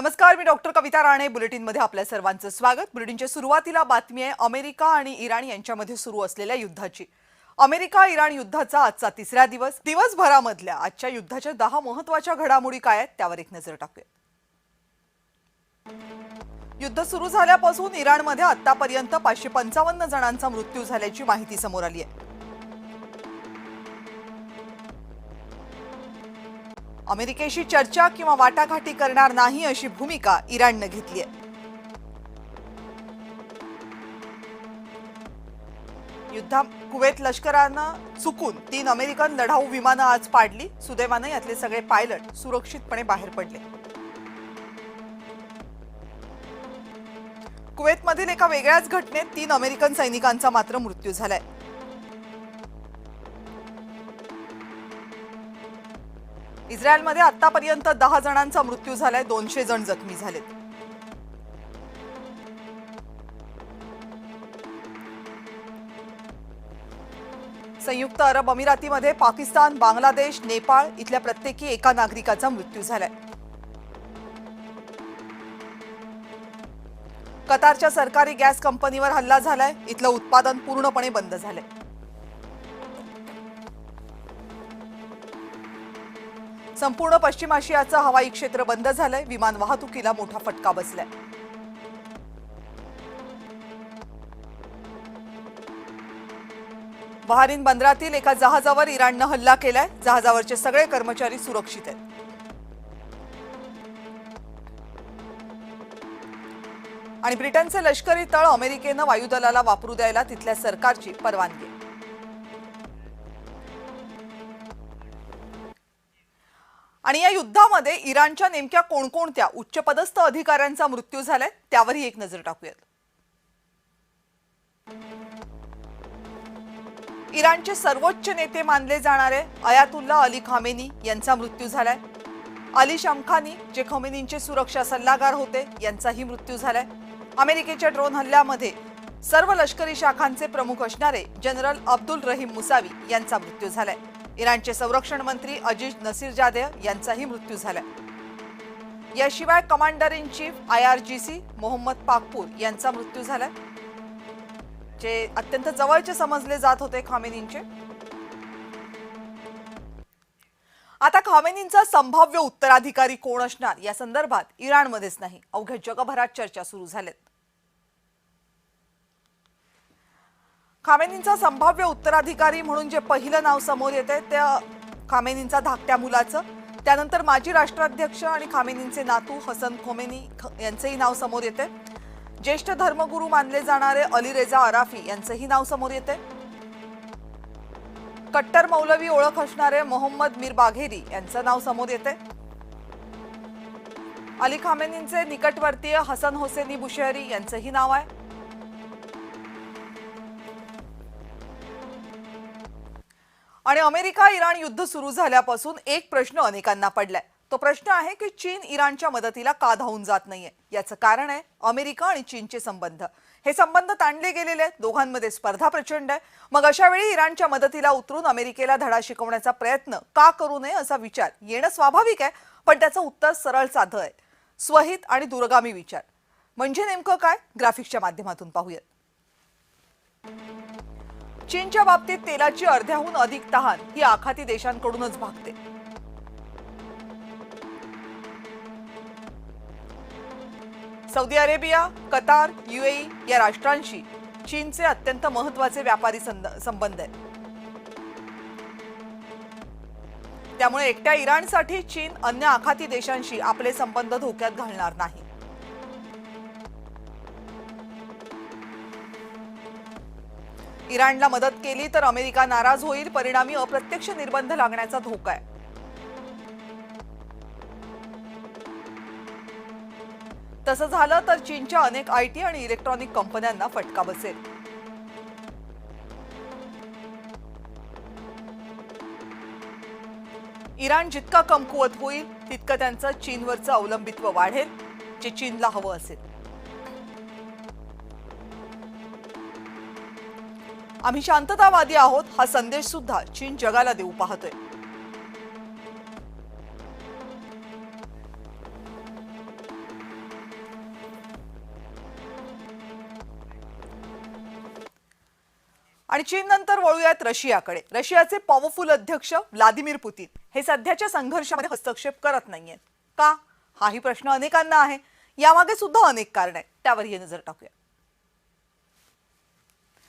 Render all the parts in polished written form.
नमस्कार, मी डॉक्टर कविता राणे. बुलेटिनमध्ये आपल्या सर्वांचं स्वागत. बुलेटिनच्या सुरुवातीला बातमी आहे अमेरिका आणि इराण यांच्यामध्ये सुरू असलेल्या युद्धाची. अमेरिका इराण युद्धाचा आजचा तिसरा दिवस. दिवसभरामधल्या आजच्या युद्धाच्या 10 महत्त्वाच्या घडामोडी काय आहेत त्यावर एक नजर टाकूया. युद्ध सुरू झाल्यापासून इराणमध्ये आतापर्यंत 555 जणांचा मृत्यू झाल्याची माहिती समोर आली आहे. अमेरिकेशी चर्चा किंवा वाटाघाटी करणार नाही अशी भूमिका इराणने घेतली आहे. कुवेत लष्करानं चुकून 3 अमेरिकन लढाऊ विमानं आज पाडली. सुदैवाने यातले सगळे पायलट सुरक्षितपणे बाहेर पडले. कुवेतमधील एका वेगळ्याच घटनेत 3 अमेरिकन सैनिकांचा मात्र मृत्यू झालाय. इस्रायलमध्ये आतापर्यंत 10 जणांचा मृत्यू झालाय. 200 जण जखमी झालेत. संयुक्त अरब अमिरातीमध्ये पाकिस्तान, बांगलादेश, नेपाळ इथल्या प्रत्येकी एका नागरिकाचा मृत्यू झालाय. कतारच्या सरकारी गॅस कंपनीवर हल्ला झालाय. इथलं उत्पादन पूर्णपणे बंद झालंय. संपूर्ण पश्चिम आशियाचं हवाई क्षेत्र बंद झालंय. विमान वाहतुकीला मोठा फटका बसलाय. बहारीन बंदरातील एका जहाजावर इराणनं हल्ला केलाय. जहाजावरचे सगळे कर्मचारी सुरक्षित आहेत. आणि ब्रिटनचे लष्करी तळ अमेरिकेनं वायुदलाला वापरू द्यायला तिथल्या सरकारची परवानगी. आणि या युद्धामध्ये इराणच्या नेमक्या कोणकोणत्या उच्चपदस्थ अधिकाऱ्यांचा मृत्यू झालाय त्यावरही एक नजर टाकूयात. इराणचे सर्वोच्च नेते मानले जाणारे अयातुल्ला अली खामेनी यांचा मृत्यू झालाय. अली शमखानी जे खमेनींचे सुरक्षा सल्लागार होते यांचाही मृत्यू झालाय. अमेरिकेच्या ड्रोन हल्ल्यामध्ये सर्व लष्करी शाखांचे प्रमुख असणारे जनरल अब्दुल रहीम मुसावी यांचा मृत्यू झालाय. इराणचे संरक्षण मंत्री अजीज नसीरजादे यांचाही मृत्यू झालाय. याशिवाय commander in chief IRGC Mohammad Pakpour यांचा मृत्यू झालाय, जे अत्यंत जवळचे समजले जात होते खामेनींचे. आता खामेनींचा संभाव्य उत्तराधिकारी कोण असणार या संदर्भात इराणमध्येच नाही अवघ्या जगभरात चर्चा सुरू झाल्यात. खामेनींचा संभाव्य उत्तराधिकारी म्हणून जे पहिलं नाव समोर येते ते खामेनींचा धाकट्या मुलाचं, त्यानंतर माजी राष्ट्राध्यक्ष आणि खामेनींचे नातू हसन खोमेनी यांचेही नाव समोर येते. ज्येष्ठ धर्मगुरू मानले जाणारे अली रेजा अराफी यांचेही नाव समोर येते. कट्टर मौलवी ओळख असणारे मोहम्मद मीर बाघेरी यांचं नाव समोर येते. अली खामेनींचे निकटवर्तीय हसन होसेनी बुशहरी यांचंही नाव आहे. आणि अमेरिका इराण युद्ध सुरू झाल्यापासून एक प्रश्न अनेकांना पडलाय. तो प्रश्न आहे की चीन इराणच्या मदतीला का धावून जात नाहीये. याचं कारण आहे अमेरिका आणि चीनचे संबंध. हे संबंध ताणले गेलेले आहेत. दोघांमध्ये स्पर्धा प्रचंड आहे. मग अशा वेळी इराणच्या मदतीला उतरून अमेरिकेला धडा शिकवण्याचा प्रयत्न का करू नये असा विचार येणं स्वाभाविक आहे. पण त्याचं उत्तर सरळ साधं आहे. स्वहित आणि दूरगामी विचार. म्हणजे नेमकं काय, ग्राफिक्सच्या माध्यमातून पाहूयात. चीनच्या बाबतीत तेलाची अर्ध्याहून अधिक तहान ही आखाती देशांकडूनच भागते. सौदी अरेबिया, कतार, UAE या राष्ट्रांशी चीनचे अत्यंत महत्त्वाचे व्यापारी संबंध आहेत. त्यामुळे एकट्या इराणसाठी चीन अन्य आखाती देशांशी आपले संबंध धोक्यात घालणार नाही. इराणला मदत केली तर अमेरिका नाराज होईल. परिणामी अप्रत्यक्ष निर्बंध लागण्याचा धोका आहे. तसं झालं तर चीनच्या अनेक IT आणि इलेक्ट्रॉनिक कंपन्यांना फटका बसेल. इराण जितका कमकुवत होईल तितकं त्यांचं चीनवरचं अवलंबित्व वाढेल, जे चीनला हवं असेल. आम्ही शांततावादी आहोत हा संदेश सुद्धा चीन जगाला देऊ पाहतोय. आणि चीन नंतर वळूयात रशियाकडे. रशियाचे पॉवरफुल अध्यक्ष व्लादिमीर पुतीन हे सध्याच्या संघर्षामध्ये हस्तक्षेप करत नाहीयेत का? हाही प्रश्न अनेकांना आहे. यामागे सुद्धा अनेक कारण आहेत, त्यावरही नजर टाकूया.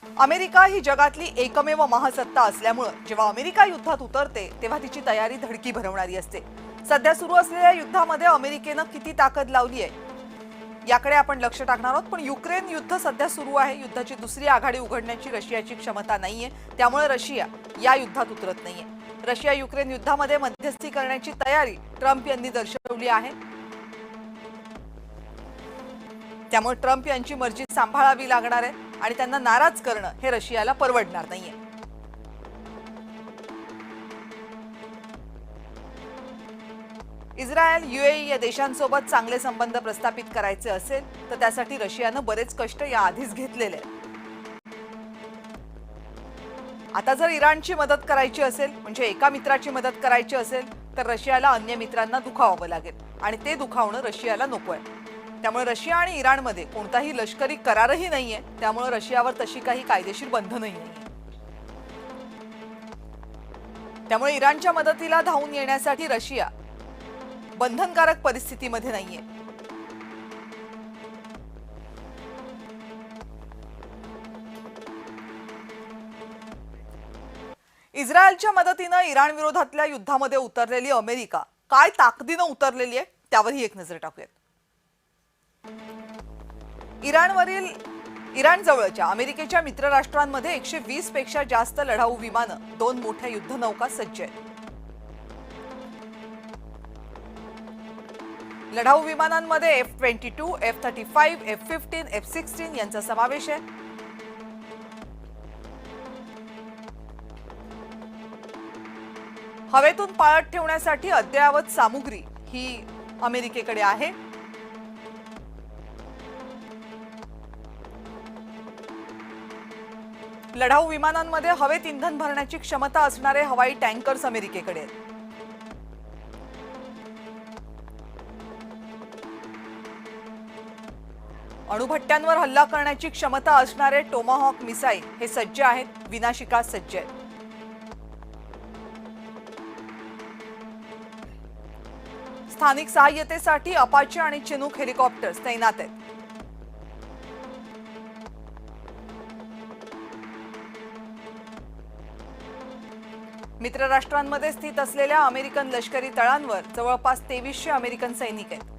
अमेरिका ही जगातली एकमेव महासत्ता असल्यामुळे जेव्हा अमेरिका युद्धात उतरते तेव्हा तिची तयारी धडकी भरवणारी असते. सध्या सुरू असलेल्या युद्धामध्ये अमेरिकेनं किती ताकद लावली आहे याकडे आपण लक्ष टाकणार आहोत. पण युक्रेन युद्ध सध्या सुरू आहे. युद्धाची दुसरी आघाडी उघडण्याची रशियाची क्षमता नाहीये, त्यामुळे रशिया या युद्धात उतरत नाहीये. रशिया युक्रेन युद्धामध्ये मध्यस्थी करण्याची तयारी ट्रम्प यांनी दर्शवली आहे. त्यामुळे ट्रम्प यांची मर्जी सांभाळावी लागणार आहे आणि त्यांना नाराज करणं हे रशियाला परवडणार नाहीये. इस्रायल, यूएई या देशांसोबत चांगले संबंध प्रस्थापित करायचे असेल तर त्यासाठी रशियानं बरेच कष्ट याआधीच घेतलेले आहेत. आता जर इराणची मदत करायची असेल, म्हणजे एका मित्राची मदत करायची असेल, तर रशियाला अन्य मित्रांना दुखावावं लागेल आणि ते दुखावणं रशियाला नकोय. त्यामुळे रशिया आणि इराणमध्ये कोणताही लष्करी करारही नाहीये, त्यामुळे रशियावर तशी काही कायदेशीर बंधनही नाहीये. त्यामुळे इराणच्या मदतीला धावून येण्यासाठी रशिया बंधनकारक परिस्थितीमध्ये नाहीये. इस्रायलच्या मदतीनं इराण विरोधातल्या युद्धामध्ये उतरलेली अमेरिका काय ताकदीनं उतरलेली आहे त्यावरही एक नजर टाकूयात. इराण जवळच्या अमेरिकेच्या मित्र राष्ट्रांमध्ये 120 पेक्षा जास्त लढाऊ विमानं, 2 मोठ्या युद्धनौका सज्ज आहेत. लढाऊ विमानांमध्ये F-22, F-35, F-15, F-16 यांचा समावेश आहे. हवेतून पाळत ठेवण्यासाठी अद्ययावत सामुग्री ही अमेरिकेकडे आहे. लढाऊ विमानांमध्ये हवेत इंधन भरण्याची क्षमता असणारे हवाई टँकर्स अमेरिकेकडे आहेत. अणुभट्ट्यांवर हल्ला करण्याची क्षमता असणारे टोमाहॉक मिसाईल हे सज्ज आहेत, विनाशिका सज्ज आहेत. स्थानिक सहाय्यतेसाठी अपाचे आणि चिनूक हेलिकॉप्टर्स तैनात आहेत. मित्र राष्ट्रांमध्ये स्थित असलेल्या अमेरिकन लष्करी तळांवर जवळपास 2300 अमेरिकन सैनिक आहेत.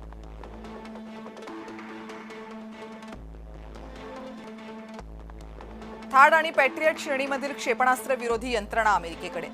थाड आणि पॅट्रियट श्रेणीमधील क्षेपणास्त्र विरोधी यंत्रणा अमेरिकेकडे.